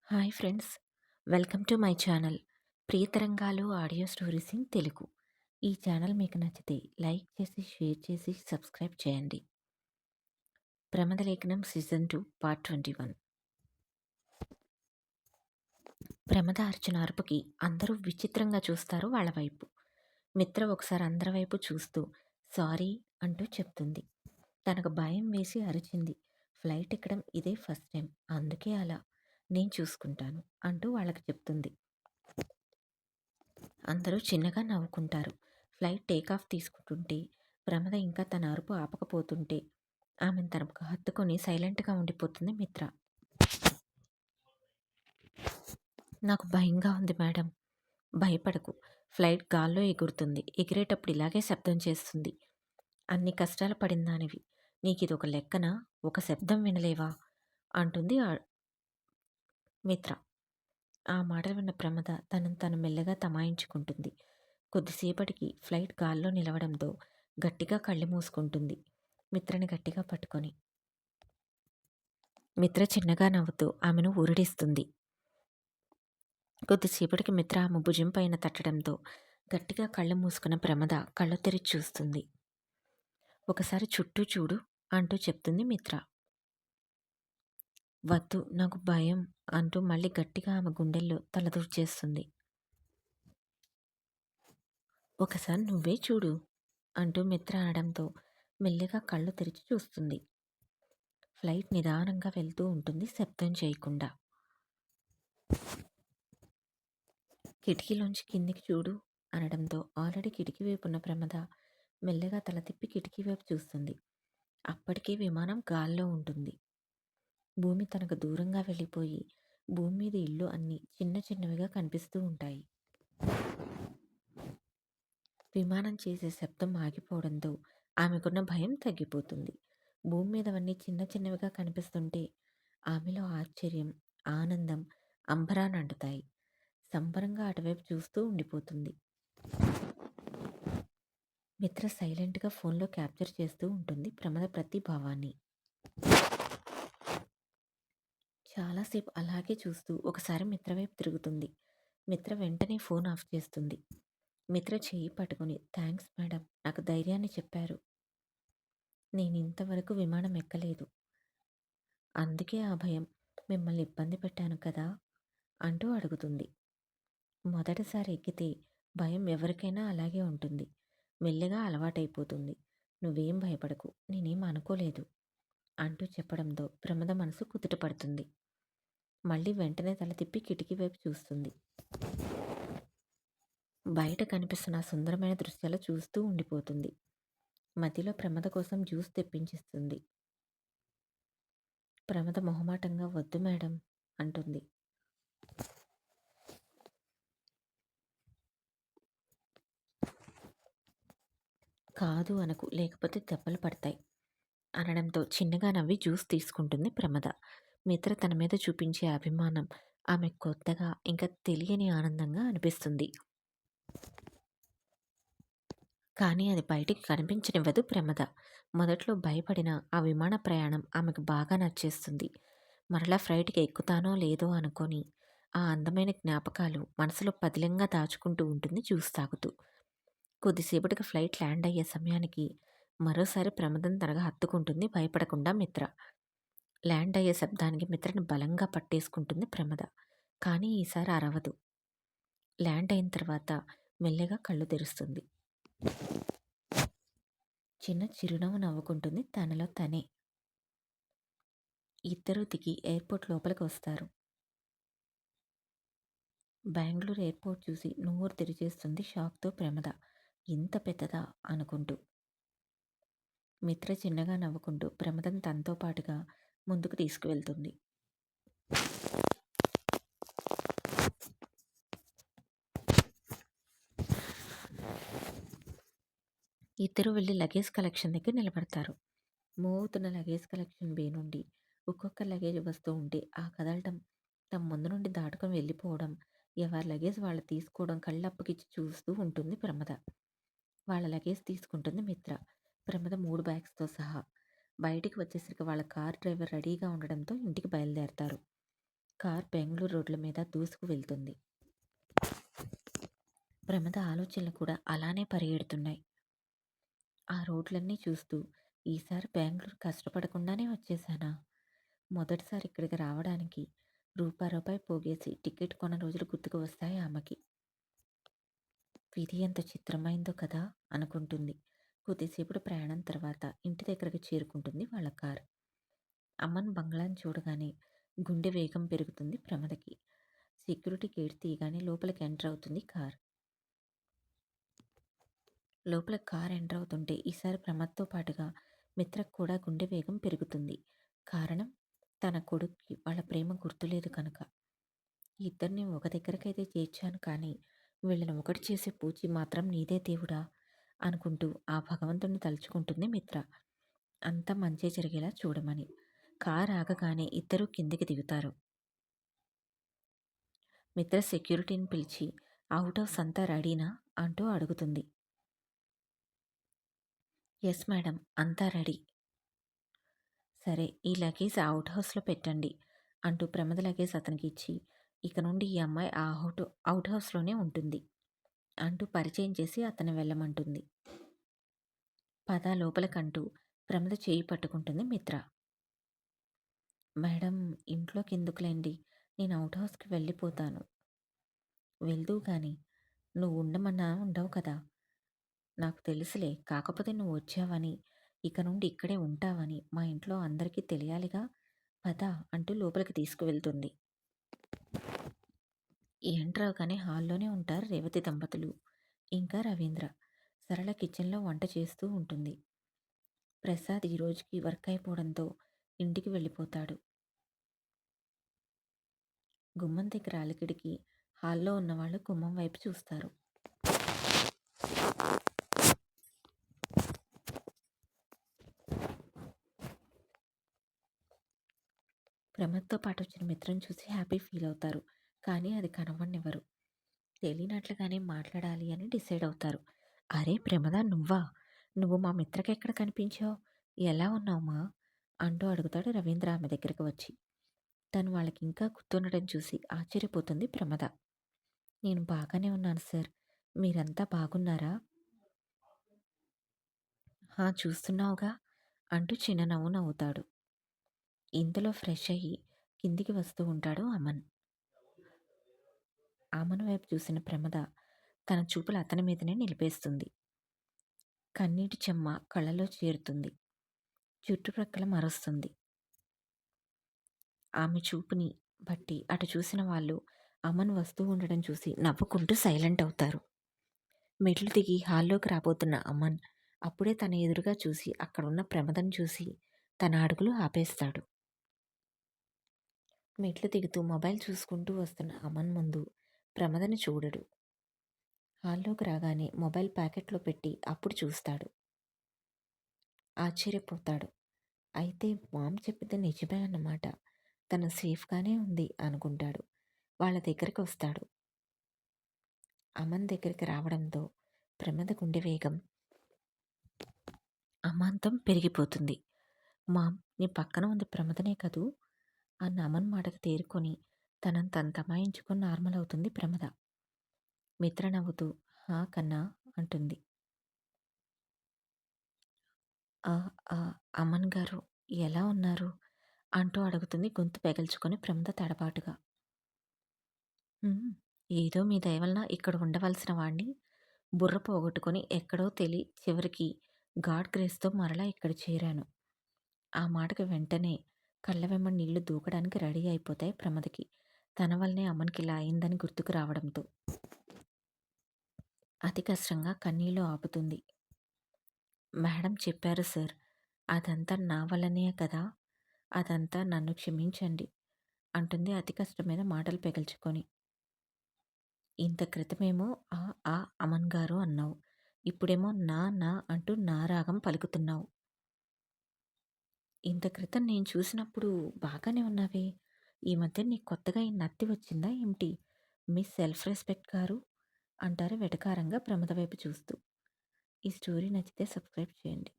Hi friends, welcome to my channel Priyatarangalu audio stories in Telugu. ఈ channel మీకు నచ్చితే like చేసి షేర్ చేసి సబ్స్క్రైబ్ చేయండి. ప్రమదలేఖనం సీజన్ 2 పార్ట్ 21. ప్రమద అర్జున అరుపుకి అందరూ విచిత్రంగా చూస్తారు వాళ్ళ వైపు. మిత్ర ఒకసారి అందరి వైపు చూస్తూ సారీ అంటూ చెప్తుంది. తనకు భయం వేసి అరిచింది. ఫ్లైట్ ఎక్కడం ఇదే ఫస్ట్ టైం, అందుకే అలా. నేను చూసుకుంటాను అంటూ వాళ్ళకి చెప్తుంది. అందరూ చిన్నగా నవ్వుకుంటారు. ఫ్లైట్ టేకాఫ్ తీసుకుంటుంటే ప్రమద ఇంకా తన అరుపు ఆపకపోతుంటే ఆమెను తనకు హత్తుకొని సైలెంట్గా ఉండిపోతుంది మిత్ర. నాకు భయంగా ఉంది మేడం. భయపడకు, ఫ్లైట్ గాల్లో ఎగురుతుంది. ఎగిరేటప్పుడు ఇలాగే శబ్దం చేస్తుంది. అన్ని కష్టాలు పడిందానివి, నీకు ఇది ఒక లెక్కన? ఒక శబ్దం వినలేవా అంటుంది మిత్ర. ఆ మాటలు విన్న ప్రమద తనను తను మెల్లగా తమాయించుకుంటుంది. కొద్దిసేపటికి ఫ్లైట్ గాల్లో నిలవడంతో గట్టిగా కళ్ళు మూసుకుంటుంది మిత్రని గట్టిగా పట్టుకొని. మిత్ర చిన్నగా నవ్వుతూ ఆమెను ఊరడిస్తుంది. కొద్దిసేపటికి మిత్ర ఆమె భుజం పైన తట్టడంతో గట్టిగా కళ్ళు మూసుకున్న ప్రమద కళ్ళు తెరిచి చూస్తుంది. ఒకసారి చుట్టూ చూడు అంటూ చెప్తుంది మిత్ర. వద్దు, నాకు భయం అంటూ మళ్ళీ గట్టిగా ఆమె గుండెల్లో తలదూర్చేస్తుంది. ఒకసారి నువ్వే చూడు అంటూ మిత్ర అనడంతో మెల్లిగా కళ్ళు తెరిచి చూస్తుంది. ఫ్లైట్ నిదానంగా వెళ్తూ ఉంటుంది, శబ్దం చేయకుండా. కిటికీలోంచి కిందికి చూడు అనడంతో ఆల్రెడీ కిటికీ వైపు ఉన్న ప్రమద మెల్లగా తల తిప్పి కిటికీ వైపు చూస్తుంది. అప్పటికే విమానం గాల్లో ఉంటుంది. భూమి తనకు దూరంగా వెళ్ళిపోయి భూమి మీద ఇల్లు అన్నీ చిన్న చిన్నవిగా కనిపిస్తూ ఉంటాయి. విమానం చేసే శబ్దం ఆగిపోవడంతో ఆమెకున్న భయం తగ్గిపోతుంది. భూమి మీదవన్నీ చిన్న చిన్నవిగా కనిపిస్తుంటే ఆమెలో ఆశ్చర్యం, ఆనందం అంబరానంటుతాయి. సంబరంగా అటువైపు చూస్తూ ఉండిపోతుంది. మిత్ర సైలెంట్గా ఫోన్లో క్యాప్చర్ చేస్తూ ఉంటుంది ప్రమద ప్రతి భావాన్ని. చాలాసేపు అలాగే చూస్తూ ఒకసారి మిత్ర వైపు తిరుగుతుంది. మిత్ర వెంటనే ఫోన్ ఆఫ్ చేస్తుంది. మిత్ర చేయి పట్టుకుని థ్యాంక్స్ మేడం, నాకు ధైర్యాన్ని చెప్పారు. నేను ఇంతవరకు విమానం ఎక్కలేదు, అందుకే ఆ భయం. మిమ్మల్ని ఇబ్బంది పెట్టాను కదా అంటూ అడుగుతుంది. మొదటిసారి ఎక్కితే భయం ఎవరికైనా అలాగే ఉంటుంది. మెల్లగా అలవాటైపోతుంది. నువ్వేం భయపడకు, నేనేం అనుకోలేదు అంటూ చెప్పడంతో ప్రమద మనసు కుదుటపడుతుంది. మళ్ళీ వెంటనే తల తిప్పి కిటికీ వైపు చూస్తుంది. బయట కనిపిస్తున్న సుందరమైన దృశ్యాలు చూస్తూ ఉండిపోతుంది. మధ్యలో ప్రమద కోసం జ్యూస్ తెప్పించిస్తుంది. ప్రమద మొహమాటంగా వద్దు మేడం అంటుంది. కాదు అనకు, లేకపోతే దెబ్బలు పడతాయి అనడంతో చిన్నగా నవ్వి జ్యూస్ తీసుకుంటుంది ప్రమద. మిత్ర తన మీద చూపించే అభిమానం ఆమె కొత్తగా ఇంకా తెలియని ఆనందంగా అనిపిస్తుంది. కానీ అది బయటికి కనిపించనివ్వదు ప్రమద. మొదట్లో భయపడిన ఆ విమాన ప్రయాణం ఆమెకు బాగా నచ్చేస్తుంది. మరలా ఫ్లైట్కి ఎక్కుతానో లేదో అనుకొని ఆ అందమైన జ్ఞాపకాలు మనసులో పదిలంగా దాచుకుంటూ ఉంటుంది జ్యూస్ తాగుతూ. కొద్దిసేపటికి ఫ్లైట్ ల్యాండ్ అయ్యే సమయానికి మరోసారి ప్రమదం తనగా హత్తుకుంటుంది భయపడకుండా మిత్ర. ల్యాండ్ అయ్యే శబ్దానికి మిత్రని బలంగా పట్టేసుకుంటుంది ప్రమద. కానీ ఈసారి అరవదు. ల్యాండ్ అయిన తర్వాత మెల్లగా కళ్ళు తెరుస్తుంది. చిన్న చిరునవ్వు నవ్వుకుంటుంది తనలో తనే. ఇద్దరూ దిగి ఎయిర్పోర్ట్ లోపలికి వస్తారు. బెంగళూరు ఎయిర్పోర్ట్ చూసి నోరు తెరిచేస్తుంది షాక్తో ప్రమద. ఇంత పెద్దదా అనుకుంటూ. మిత్ర చిన్నగా నవ్వుకుంటూ ప్రమదం తనతో పాటుగా ముందుకు తీసుకువెళ్తుంది. ఇద్దరు వెళ్ళి లగేజ్ కలెక్షన్ దగ్గర నిలబడతారు. మూవ్ అవుతున్న లగేజ్ కలెక్షన్ బే నుండి ఒక్కొక్క లగేజ్ వస్తూ ఉంటే ఆ కదలటం, తమ ముందు నుండి దాటుకొని వెళ్ళిపోవడం, ఎవరి లగేజ్ వాళ్ళు తీసుకోవడం కళ్ళప్పగిచ్చి చూస్తూ ఉంటుంది ప్రమద. వాళ్ళ లగేజ్ తీసుకుంటుంది మిత్ర. ప్రమద 3 బ్యాగ్స్తో సహా. బయటికి వచ్చేసరికి వాళ్ళ కార్ డ్రైవర్ రెడీగా ఉండడంతో ఇంటికి బయలుదేరతారు. కార్ బెంగుళూరు రోడ్ల మీద దూసుకు వెళ్తుంది. ప్రమద ఆలోచనలు కూడా అలానే పరిగెడుతున్నాయి. ఆ రోడ్లన్నీ చూస్తూ ఈసారి బెంగుళూరు కష్టపడకుండానే వచ్చేసానా? మొదటిసారి ఇక్కడికి రావడానికి రూపాయి పోగేసి టికెట్ కొన్న రోజులు గుర్తుకు వస్తాయి ఆమెకి. విధి ఎంత చిత్రమైందో కదా అనుకుంటుంది. కొద్దిసేపటి ప్రయాణం తర్వాత ఇంటి దగ్గరకు చేరుకుంటుంది వాళ్ళ కార్. అమ్మన్ బంగ్లాని చూడగానే గుండె వేగం పెరుగుతుంది ప్రమదకి. సెక్యూరిటీ గేట్ తీయగానే లోపలికి ఎంటర్ అవుతుంది కార్. లోపల కార్ ఎంటర్ అవుతుంటే ఈసారి ప్రమద్తో పాటుగా మిత్రకు కూడా గుండె వేగం పెరుగుతుంది. కారణం తన కొడుక్కి వాళ్ళ ప్రేమ గుర్తులేదు కనుక. ఇద్దరిని ఒక దగ్గరకైతే చేర్చాను కానీ వీళ్ళని ఒకటి చేసే పూచి మాత్రం నీదే దేవుడా అనుకుంటూ ఆ భగవంతుడిని తలుచుకుంటుంది మిత్ర. అంతా మంచే జరిగేలా చూడమని. కార్ ఆగగానే ఇద్దరూ కిందికి దిగుతారు. మిత్ర సెక్యూరిటీని పిలిచి అవుట్ హౌస్ అంతా రెడీనా అంటూ అడుగుతుంది. ఎస్ మేడం, అంతా రెడీ. సరే, ఈ లగేజ్ అవుట్ హౌస్లో పెట్టండి అంటూ ప్రమద లగేజ్ అతనికి ఇచ్చి ఇక నుండి ఈ అమ్మాయి ఆ అవుట్ హౌస్లోనే ఉంటుంది అంటూ పరిచయం చేసి అతను వెళ్ళమంటుంది. పద లోపలికంటూ ప్రమద చేయి పట్టుకుంటుంది మిత్ర. మేడం, ఇంట్లోకి ఎందుకులేండి, నేను అవుట్ హౌస్కి వెళ్ళిపోతాను. వెళ్దువు గాని, నువ్వు ఉండమన్నా ఉండవు కదా. నాకు తెలుసులే, కాకపోతే నువ్వు వచ్చావని ఇక నుండి ఇక్కడే ఉంటావని మా ఇంట్లో అందరికీ తెలియాలిగా. పద అంటూ లోపలికి తీసుకువెళ్తుంది. ఎంటర్ అవగానే హాల్లోనే ఉంటారు రేవతి దంపతులు ఇంకా రవీంద్ర. సరళ కిచెన్లో వంట చేస్తూ ఉంటుంది. ప్రసాద్ ఈ రోజుకి వర్క్ అయిపోవడంతో ఇంటికి వెళ్ళిపోతాడు. గుమ్మం దగ్గర అలికిడికి హాల్లో ఉన్నవాళ్ళు గుమ్మం వైపు చూస్తారు. ప్రమద్తో పాటు వచ్చిన మిత్రం చూసి హ్యాపీ ఫీల్ అవుతారు. కానీ అది కనవనివ్వరు. తెలియనట్లుగానే మాట్లాడాలి అని డిసైడ్ అవుతారు. అరే ప్రమద, నువ్వా? నువ్వు మా మిత్రకెక్కడ కనిపించావు? ఎలా ఉన్నావుమా అంటూ అడుగుతాడు రవీంద్ర ఆమె దగ్గరకు వచ్చి. తను వాళ్ళకి ఇంకా గుర్తుండడం చూసి ఆశ్చర్యపోతుంది ప్రమద. నేను బాగానే ఉన్నాను సార్, మీరంతా బాగున్నారా? చూస్తున్నావుగా అంటూ చిన్న నవ్వు నవ్వుతాడు. ఇంతలో ఫ్రెష్ అయ్యి కిందికి వస్తూ ఉంటాడు అమన్. అమన్ వైపు చూసిన ప్రమద తన చూపులు అతని మీదనే నిలిపేస్తుంది. కన్నీటి చెమ్మ కళ్ళలో చేరుతుంది. చుట్టుప్రక్కల మరుస్తుంది. ఆమె చూపుని బట్టి అటు చూసిన వాళ్ళు అమన్ వస్తూ ఉండడం చూసి నవ్వుకుంటూ సైలెంట్ అవుతారు. మెట్లు దిగి హాల్లోకి రాబోతున్న అమన్ అప్పుడే తన ఎదురుగా చూసి అక్కడున్న ప్రమదను చూసి తన అడుగులు ఆపేస్తాడు. మెట్లు దిగుతూ మొబైల్ చూసుకుంటూ వస్తున్న అమన్ ముందు ప్రమదని చూడడు. హాల్లోకి రాగానే మొబైల్ ప్యాకెట్లో పెట్టి అప్పుడు చూస్తాడు. ఆశ్చర్యపోతాడు. అయితే మామ్ చెప్పింది నిజమే అన్నమాట. తను సేఫ్గానే ఉంది అనుకుంటాడు. వాళ్ళ దగ్గరికి వస్తాడు. అమన్ దగ్గరికి రావడంతో ప్రమద గుండె వేగం అమాంతం పెరిగిపోతుంది. మామ్, నీ పక్కన ఉంది ప్రమదనే కదూ అన్న అమన్ మాటకు తేరుకొని తనంత తమాయించుకొని నార్మల్ అవుతుంది ప్రమద. మిత్ర నవ్వుతూ హా కన్నా అంటుంది. అమన్ గారు ఎలా ఉన్నారు అంటూ అడుగుతుంది గొంతు పెగల్చుకొని ప్రమద తడబాటుగా. ఏదో మీ దయవలన ఇక్కడ ఉండవలసిన వాణ్ణి బుర్ర పోగొట్టుకొని ఎక్కడో చివరికి గాడ్ గ్రేస్తో మరలా ఇక్కడ చేరాను. ఆ మాటకు వెంటనే కళ్ళ వెంబడి నీళ్లు దూకడానికి రెడీ అయిపోతాయి ప్రమదకి. తన వల్లనే అమ్మనికి ఇలా అయిందని గుర్తుకు రావడంతో అతి కష్టంగా కన్నీళ్లు ఆపుతుంది. మేడం చెప్పారు సార్, అదంతా నా వల్లనే కదా, అదంతా నన్ను క్షమించండి అంటుంది అతి కష్టం మీద మాటలు పెగల్చుకొని. ఇంత క్రితమేమో అమన్ గారు అన్నావు, ఇప్పుడేమో నా అంటూ నా రాగం పలుకుతున్నావు. ఇంత క్రితం నేను చూసినప్పుడు బాగానే ఉన్నావే, ఈ మధ్య నీకు కొత్తగా ఈ నత్తి వచ్చిందా ఏమిటి, మిస్ సెల్ఫ్ రెస్పెక్ట్ గారు అంటారు వెటకారంగా ప్రమద వైపు చూస్తూ. ఈ స్టోరీ నచ్చితే సబ్స్క్రైబ్ చేయండి.